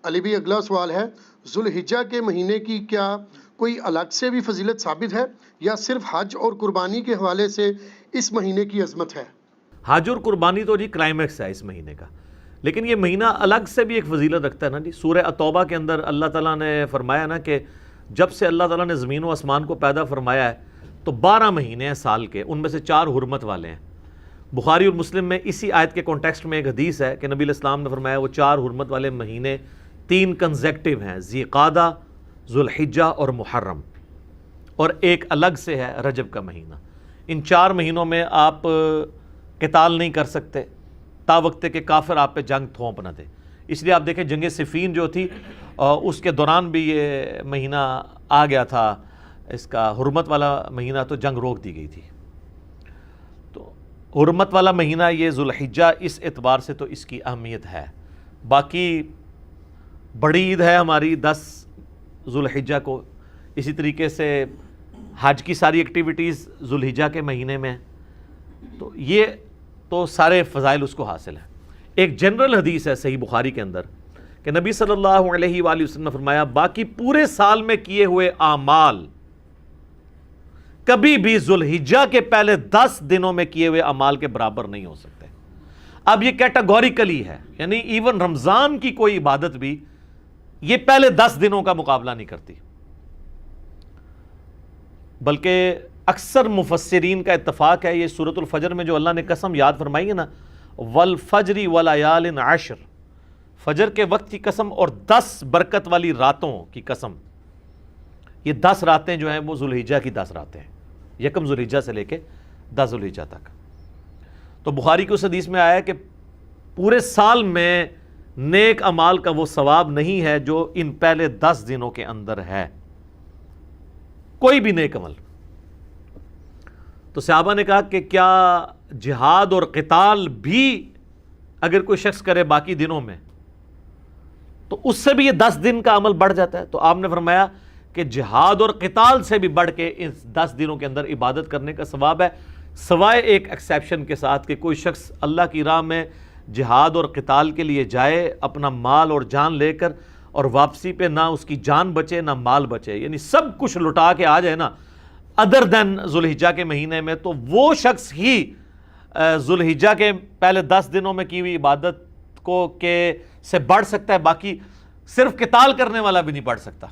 علی بھی اگلا سوال ہے، ذوالحجہ کے مہینے کی کیا کوئی الگ سے بھی فضیلت ثابت ہے یا صرف حج اور قربانی کے حوالے سے اس مہینے کی عظمت ہے؟ حج اور قربانی تو جی کلائمیکس ہے اس مہینے کا، لیکن یہ مہینہ الگ سے بھی ایک فضیلت رکھتا ہے نا جی۔ سورہ التوبہ کے اندر اللہ تعالیٰ نے فرمایا نا کہ جب سے اللہ تعالیٰ نے زمین و آسمان کو پیدا فرمایا ہے تو 12 مہینے ہیں سال کے، ان میں سے 4 حرمت والے ہیں۔ بخاری اور مسلم میں اسی آیت کے کانٹیکسٹ میں ایک حدیث ہے کہ نبی علیہ السلام نے فرمایا وہ 4 حرمت والے مہینے 3 کنزیکٹیو ہیں، ذی قعدہ، ذوالحجہ اور محرم، اور ایک الگ سے ہے رجب کا مہینہ۔ ان 4 مہینوں میں آپ قتال نہیں کر سکتے تا وقت کہ کافر آپ پہ جنگ تھوپ نہ دے۔ اس لیے آپ دیکھیں جنگ صفین جو تھی اس کے دوران بھی یہ مہینہ آ گیا تھا، اس کا حرمت والا مہینہ، تو جنگ روک دی گئی تھی۔ تو حرمت والا مہینہ یہ ذوالحجہ، اس اعتبار سے تو اس کی اہمیت ہے۔ باقی بڑی عید ہے ہماری 10 ذوالحجہ کو، اسی طریقے سے حج کی ساری ایکٹیویٹیز ذوالحجہ کے مہینے میں، تو یہ تو سارے فضائل اس کو حاصل ہیں۔ ایک جنرل حدیث ہے صحیح بخاری کے اندر کہ نبی صلی اللہ علیہ وآلہ وسلم نے فرمایا باقی پورے سال میں کیے ہوئے اعمال کبھی بھی ذوالحجہ کے پہلے 10 دنوں میں کیے ہوئے اعمال کے برابر نہیں ہو سکتے۔ اب یہ کیٹاگوریکلی ہے، یعنی ایون رمضان کی کوئی عبادت بھی یہ پہلے 10 دنوں کا مقابلہ نہیں کرتی، بلکہ اکثر مفسرین کا اتفاق ہے یہ سورۃ الفجر میں جو اللہ نے قسم یاد فرمائی ہے نا، والفجر ولیال عشر، فجر کے وقت کی قسم اور 10 برکت والی راتوں کی قسم، یہ 10 راتیں جو ہیں وہ ذوالحجہ کی 10 راتیں ہیں، یکم ذوالحجہ سے لے کے 10 ذوالحجہ تک۔ تو بخاری کی اس حدیث میں آیا ہے کہ پورے سال میں نیک اعمال کا وہ ثواب نہیں ہے جو ان پہلے 10 دنوں کے اندر ہے، کوئی بھی نیک عمل۔ تو صحابہ نے کہا کہ کیا جہاد اور قتال بھی اگر کوئی شخص کرے باقی دنوں میں تو اس سے بھی یہ 10 دن کا عمل بڑھ جاتا ہے؟ تو آپ نے فرمایا کہ جہاد اور قتال سے بھی بڑھ کے اس 10 دنوں کے اندر عبادت کرنے کا ثواب ہے، سوائے ایک ایکسیپشن کے ساتھ کہ کوئی شخص اللہ کی راہ میں جہاد اور قتال کے لیے جائے اپنا مال اور جان لے کر، اور واپسی پہ نہ اس کی جان بچے نہ مال بچے، یعنی سب کچھ لٹا کے آ جائے نا ادر دین ذوالحجہ کے مہینے میں، تو وہ شخص ہی ذوالحجہ کے پہلے 10 دنوں میں کی ہوئی عبادت کو سے بڑھ سکتا ہے، باقی صرف قتال کرنے والا بھی نہیں بڑھ سکتا۔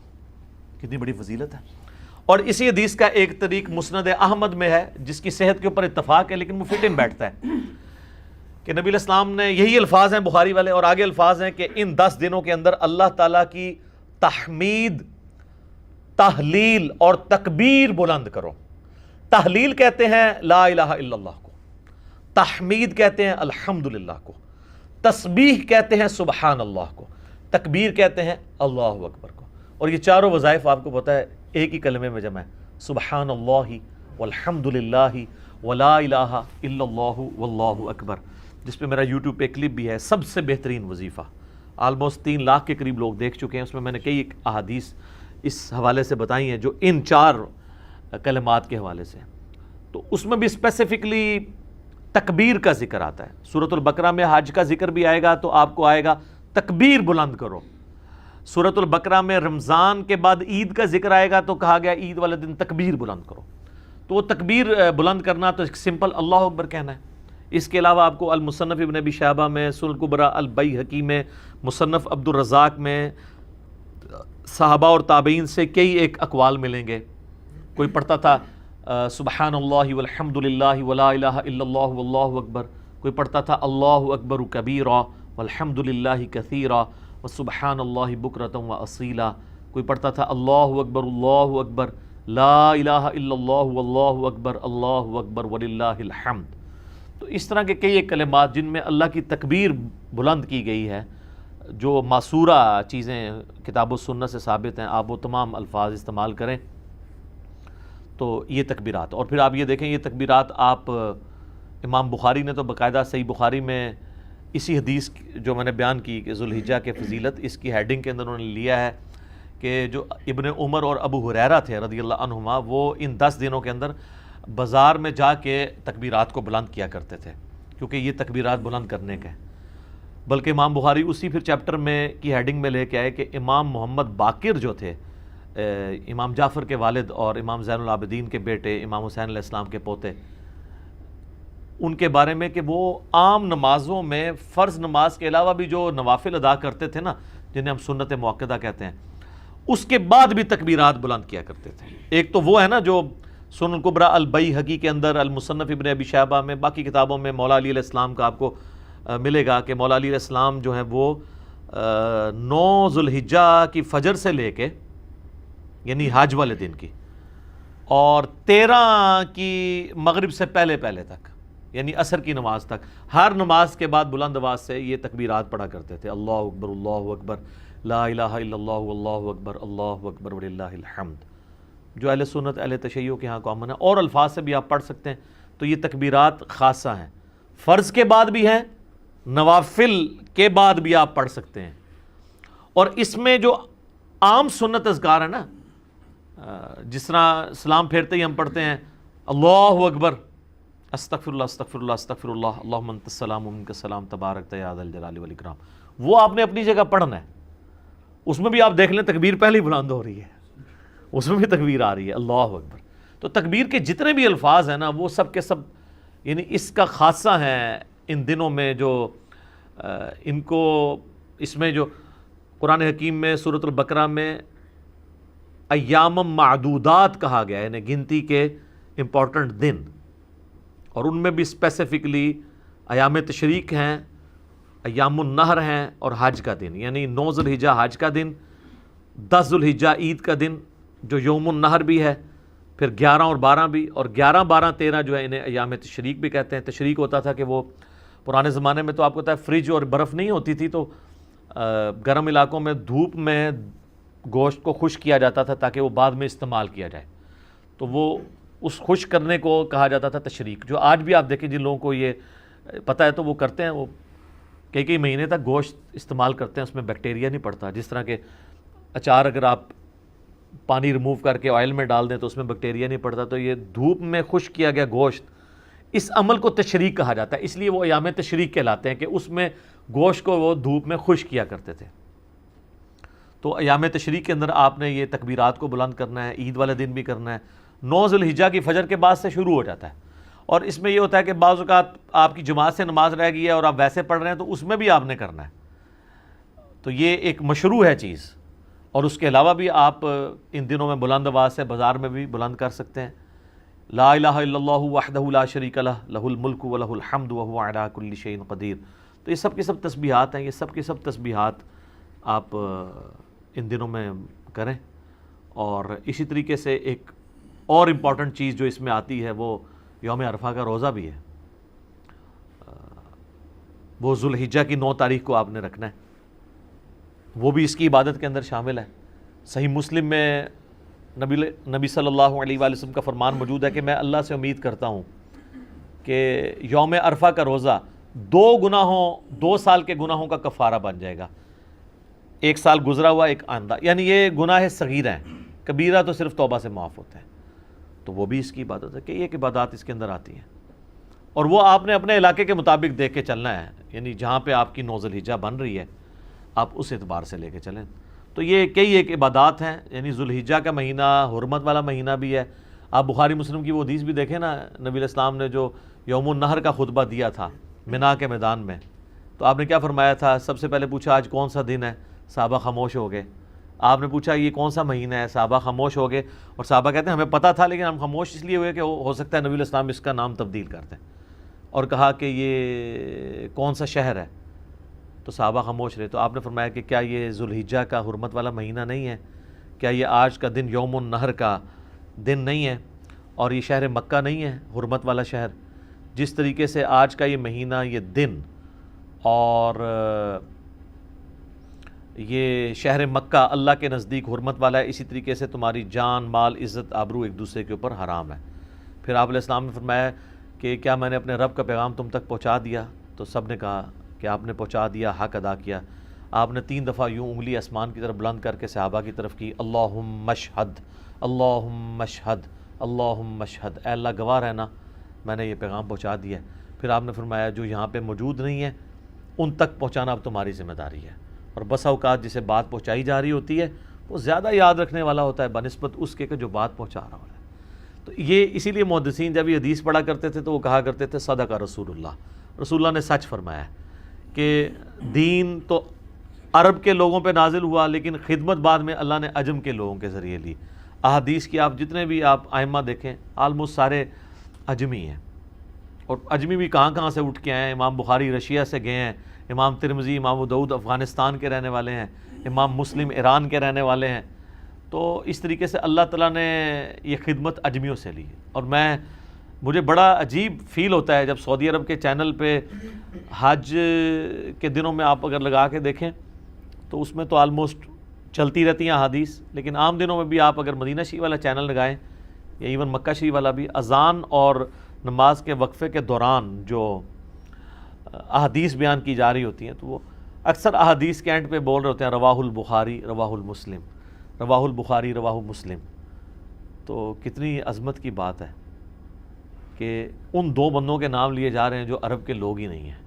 کتنی بڑی فضیلت ہے۔ اور اسی حدیث کا ایک طریق مسند احمد میں ہے جس کی صحت کے اوپر اتفاق ہے لیکن وہ فٹ ان بیٹھتا ہے کہ نبی علیہ السلام نے یہی الفاظ ہیں بخاری والے، اور آگے الفاظ ہیں کہ ان 10 دنوں کے اندر اللہ تعالیٰ کی تحمید، تحلیل اور تکبیر بلند کرو۔ تحلیل کہتے ہیں لا الہ الا اللہ کو، تحمید کہتے ہیں الحمدللہ کو، تسبیح کہتے ہیں سبحان اللہ کو، تکبیر کہتے ہیں اللہ اکبر کو۔ اور یہ چاروں وظائف آپ کو پتہ ہے ایک ہی کلمے میں جمع ہے، سبحان اللہ والحمدللہ ولا الہ الا اللہ واللہ اکبر، جس پہ میرا یوٹیوب پہ کلپ بھی ہے، سب سے بہترین وظیفہ، آلموسٹ 3 لاکھ کے قریب لوگ دیکھ چکے ہیں۔ اس میں میں نے کئی احادیث اس حوالے سے بتائی ہیں جو ان 4 کلمات کے حوالے سے، تو اس میں بھی اسپیسیفکلی تکبیر کا ذکر آتا ہے۔ سورۃ البقرہ میں حج کا ذکر بھی آئے گا تو آپ کو آئے گا تکبیر بلند کرو۔ سورۃ البقرہ میں رمضان کے بعد عید کا ذکر آئے گا تو کہا گیا عید والے دن تکبیر بلند کرو۔ تو وہ تکبیر بلند کرنا تو سمپل اللہ اکبر کہنا ہے۔ اس کے علاوہ آپ کو المصنف ابن ابی شیبہ میں، سنن الکبریٰ البیہقی میں، مصنف عبد الرزاق میں صحابہ اور تابعین سے کئی ایک اقوال ملیں گے۔ کوئی پڑھتا تھا سبحان اللہ والحمدللہ ولا الہ الا اللہ واللہ اکبر، کوئی پڑھتا تھا اللہ اکبر کبیرا والحمدللہ کثیرا وسبحان اللہ بکرۃ واصیلا، کوئی پڑھتا تھا اللہ اکبر لا الہ الا اللہ واللہ اکبر وللہ الحمد۔ تو اس طرح کے کئی ایک کلمات جن میں اللہ کی تکبیر بلند کی گئی ہے، جو معصورہ چیزیں کتاب و سنت سے ثابت ہیں، آپ وہ تمام الفاظ استعمال کریں تو یہ تکبیرات۔ اور پھر آپ یہ دیکھیں یہ تکبیرات آپ امام بخاری نے تو باقاعدہ صحیح بخاری میں اسی حدیث جو میں نے بیان کی کہ ذوالحجہ کے فضیلت، اس کی ہیڈنگ کے اندر انہوں نے لیا ہے کہ جو ابن عمر اور ابو ہریرہ تھے رضی اللہ عنہما، وہ ان 10 دنوں کے اندر بازار میں جا کے تکبیرات کو بلند کیا کرتے تھے، کیونکہ یہ تکبیرات بلند کرنے کے بلکہ امام بخاری اسی پھر چیپٹر میں کی ہیڈنگ میں لے کے آئے کہ امام محمد باقر جو تھے، امام جعفر کے والد اور امام زین العابدین کے بیٹے، امام حسین علیہ السلام کے پوتے، ان کے بارے میں کہ وہ عام نمازوں میں فرض نماز کے علاوہ بھی جو نوافل ادا کرتے تھے نا، جنہیں ہم سنت مؤکدہ کہتے ہیں، اس کے بعد بھی تکبیرات بلند کیا کرتے تھے۔ ایک تو وہ ہے نا جو سنن الکبریٰ البیہقی کے اندر، المصنف ابن ابی شیبہ میں، باقی کتابوں میں مولا علی علیہ السلام کا آپ کو ملے گا کہ مولا علی علیہ السلام جو ہیں وہ 9 ذوالحجہ کی فجر سے لے کے، یعنی حج والے دن کی، اور 13 کی مغرب سے پہلے تک، یعنی عصر کی نماز تک، ہر نماز کے بعد بلند آواز سے یہ تکبیرات پڑھا کرتے تھے۔ اللہ اکبر، اللہ اکبر، لا الہ الا اللہ، اللہ اکبر، اللہ اکبر وللہ الحمد، جو اہل سنت اہل تشیع کے ہاں کامن ہے، اور الفاظ سے بھی آپ پڑھ سکتے ہیں۔ تو یہ تکبیرات خاصہ ہیں، فرض کے بعد بھی ہیں، نوافل کے بعد بھی آپ پڑھ سکتے ہیں۔ اور اس میں جو عام سنت اذکار ہے نا، جس طرح سلام پھیرتے ہی ہم پڑھتے ہیں اللہ اکبر، استغفر اللہ استغفر اللہ استغفر اللہ، اللہم انت السلام و منک السلام تبارک یا ذا الجلال والاکرام، وہ آپ نے اپنی جگہ پڑھنا ہے۔ اس میں بھی آپ دیکھ لیں تکبیر پہلے ہی بلند ہو رہی ہے، اس میں بھی تکبیر آ رہی ہے اللہ اکبر۔ تو تکبیر کے جتنے بھی الفاظ ہیں نا، وہ سب کے سب یعنی اس کا خاصہ ہے ان دنوں میں، جو ان کو اس میں جو قرآن حکیم میں سورۃ البقرہ میں ایام معدودات کہا گیا ہے، یعنی گنتی کے امپورٹنٹ دن، اور ان میں بھی اسپیسیفکلی ایام تشریق ہیں، ایام النہر ہیں، اور حج کا دن، یعنی 9 ذوالحجہ حج کا دن، 10 ذوالحجہ عید کا دن جو یوم النہر بھی ہے، پھر 11 اور 12 بھی، اور 11 12 13 جو ہے انہیں ایام تشریق بھی کہتے ہیں۔ تشریق ہوتا تھا کہ وہ پرانے زمانے میں تو آپ کو پتہ ہے فریج اور برف نہیں ہوتی تھی، تو گرم علاقوں میں دھوپ میں گوشت کو خشک کیا جاتا تھا تاکہ وہ بعد میں استعمال کیا جائے، تو وہ اس خشک کرنے کو کہا جاتا تھا تشریق، جو آج بھی آپ دیکھیں جن لوگوں کو یہ پتہ ہے تو وہ کرتے ہیں، وہ کئی مہینے تک گوشت استعمال کرتے ہیں، اس میں بیکٹیریا نہیں پڑتا۔ جس طرح کہ اچار اگر آپ پانی ریموو کر کے آئل میں ڈال دیں تو اس میں بیکٹیریا نہیں پڑتا، تو یہ دھوپ میں خشک کیا گیا گوشت، اس عمل کو تشریق کہا جاتا ہے، اس لیے وہ ایام تشریق کہلاتے ہیں کہ اس میں گوشت کو وہ دھوپ میں خشک کیا کرتے تھے۔ تو ایام تشریق کے اندر آپ نے یہ تکبیرات کو بلند کرنا ہے، عید والے دن بھی کرنا ہے۔ 9 ذوالحجہ کی فجر کے بعد سے شروع ہو جاتا ہے، اور اس میں یہ ہوتا ہے کہ بعض اوقات آپ کی جماعت سے نماز رہ گئی ہے اور آپ ویسے پڑھ رہے ہیں تو اس میں بھی آپ نے کرنا ہے، تو یہ ایک مشروع ہے چیز۔ اور اس کے علاوہ بھی آپ ان دنوں میں بلند آواز سے بازار میں بھی بلند کر سکتے ہیں، لا الہ الا اللہ وحدہ لا شریک لہ، لہ الملک و لہ الحمد وہو علی کل شیء قدیر۔ تو یہ سب کی سب تسبیحات ہیں، یہ سب کی سب تسبیحات آپ ان دنوں میں کریں۔ اور اسی طریقے سے ایک اور امپورٹنٹ چیز جو اس میں آتی ہے وہ یوم عرفہ کا روزہ بھی ہے، وہ ذوالحجہ کی 9 تاریخ کو آپ نے رکھنا ہے، وہ بھی اس کی عبادت کے اندر شامل ہے۔ صحیح مسلم میں نبی صلی اللہ علیہ وآلہ وسلم کا فرمان موجود ہے کہ میں اللہ سے امید کرتا ہوں کہ یوم عرفہ کا روزہ 2 سال کے گناہوں کا کفارہ بن جائے گا، 1 سال گزرا ہوا ایک آئندہ، یعنی یہ گناہ صغیرہ ہیں، کبیرہ تو صرف توبہ سے معاف ہوتے ہیں۔ تو وہ بھی اس کی عبادت ہے کہ ایک عبادات اس کے اندر آتی ہیں، اور وہ آپ نے اپنے علاقے کے مطابق دیکھ کے چلنا ہے، یعنی جہاں پہ آپ کی 9 ذوالحجہ بن رہی ہے آپ اس اعتبار سے لے کے چلیں۔ تو یہ کئی ایک عبادات ہیں، یعنی ذوالحجہ کا مہینہ حرمت والا مہینہ بھی ہے۔ آپ بخاری مسلم کی وہ حدیث بھی دیکھیں نا، نبی علیہ السلام نے جو یوم النہر کا خطبہ دیا تھا منا کے میدان میں، تو آپ نے کیا فرمایا تھا؟ سب سے پہلے پوچھا آج کون سا دن ہے، صحابہ خاموش ہو گئے۔ آپ نے پوچھا یہ کون سا مہینہ ہے، صحابہ خاموش ہو گئے، اور صحابہ کہتے ہیں ہمیں پتہ تھا لیکن ہم خاموش اس لیے ہوئے کہ ہو سکتا ہے نبی علیہ السلام اس کا نام تبدیل کر دیں، اور کہا کہ یہ کون سا شہر ہے، تو صحابہ خاموش رہے۔ تو آپ نے فرمایا کہ کیا یہ ذوالحجہ کا حرمت والا مہینہ نہیں ہے؟ کیا یہ آج کا دن یوم النہر کا دن نہیں ہے؟ اور یہ شہر مکہ نہیں ہے حرمت والا شہر؟ جس طریقے سے آج کا یہ مہینہ، یہ دن، اور یہ شہر مکہ اللہ کے نزدیک حرمت والا ہے، اسی طریقے سے تمہاری جان، مال، عزت، آبرو ایک دوسرے کے اوپر حرام ہے۔ پھر آپ علیہ السلام نے فرمایا کہ کیا میں نے اپنے رب کا پیغام تم تک پہنچا دیا؟ تو سب نے کہا کہ آپ نے پہنچا دیا، حق ادا کیا۔ آپ نے 3 دفعہ یوں انگلی آسمان کی طرف بلند کر کے صحابہ کی طرف کی، اللہم اشہد، اللہم اشہد، اللہم اشہد، اے اللہ گواہ رہنا میں نے یہ پیغام پہنچا دیا ہے۔ پھر آپ نے فرمایا جو یہاں پہ موجود نہیں ہے ان تک پہنچانا اب تمہاری ذمہ داری ہے. اور بس اوقات جسے بات پہنچائی جا رہی ہوتی ہے وہ زیادہ یاد رکھنے والا ہوتا ہے بنسبت اس کے کہ جو بات پہنچا رہا ہوتا ہے. تو یہ اسی لیے محدثین جب یہ حدیث پڑھا کرتے تھے تو وہ کہا کرتے تھے صدق رسول اللہ, رسول اللہ نے سچ فرمایا ہے کہ دین تو عرب کے لوگوں پہ نازل ہوا لیکن خدمت بعد میں اللہ نے عجم کے لوگوں کے ذریعے لی. احادیث کی آپ جتنے بھی آپ ائمہ دیکھیں آلموسٹ سارے عجمی ہیں, اور عجمی بھی کہاں کہاں سے اٹھ کے آئے ہیں. امام بخاری رشیا سے گئے ہیں, امام ترمذی امام ابو داؤد افغانستان کے رہنے والے ہیں, امام مسلم ایران کے رہنے والے ہیں. تو اس طریقے سے اللہ تعالیٰ نے یہ خدمت عجمیوں سے لی. اور مجھے بڑا عجیب فیل ہوتا ہے جب سعودی عرب کے چینل پہ حج کے دنوں میں آپ اگر لگا کے دیکھیں تو اس میں تو آلموسٹ چلتی رہتی ہیں احادیث, لیکن عام دنوں میں بھی آپ اگر مدینہ شریف والا چینل لگائیں یا ایون مکہ شریف والا بھی, اذان اور نماز کے وقفے کے دوران جو احادیث بیان کی جا رہی ہوتی ہیں تو وہ اکثر احادیث کے اینڈ پہ بول رہے ہوتے ہیں رواہ البخاری رواہ المسلم, رواہ البخاری رواہ مسلم. تو کتنی عظمت کی بات ہے کہ ان دو بندوں کے نام لیے جا رہے ہیں جو عرب کے لوگ ہی نہیں ہیں,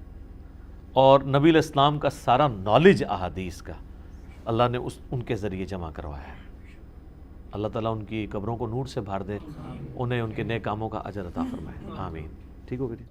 اور نبی علیہ السلام کا سارا نالج احادیث کا اللہ نے ان کے ذریعے جمع کروایا ہے. اللہ تعالیٰ ان کی قبروں کو نور سے بھر دے, انہیں ان کے نیک کاموں کا اجر عطا فرمائے, آمین. ٹھیک ہو گئی.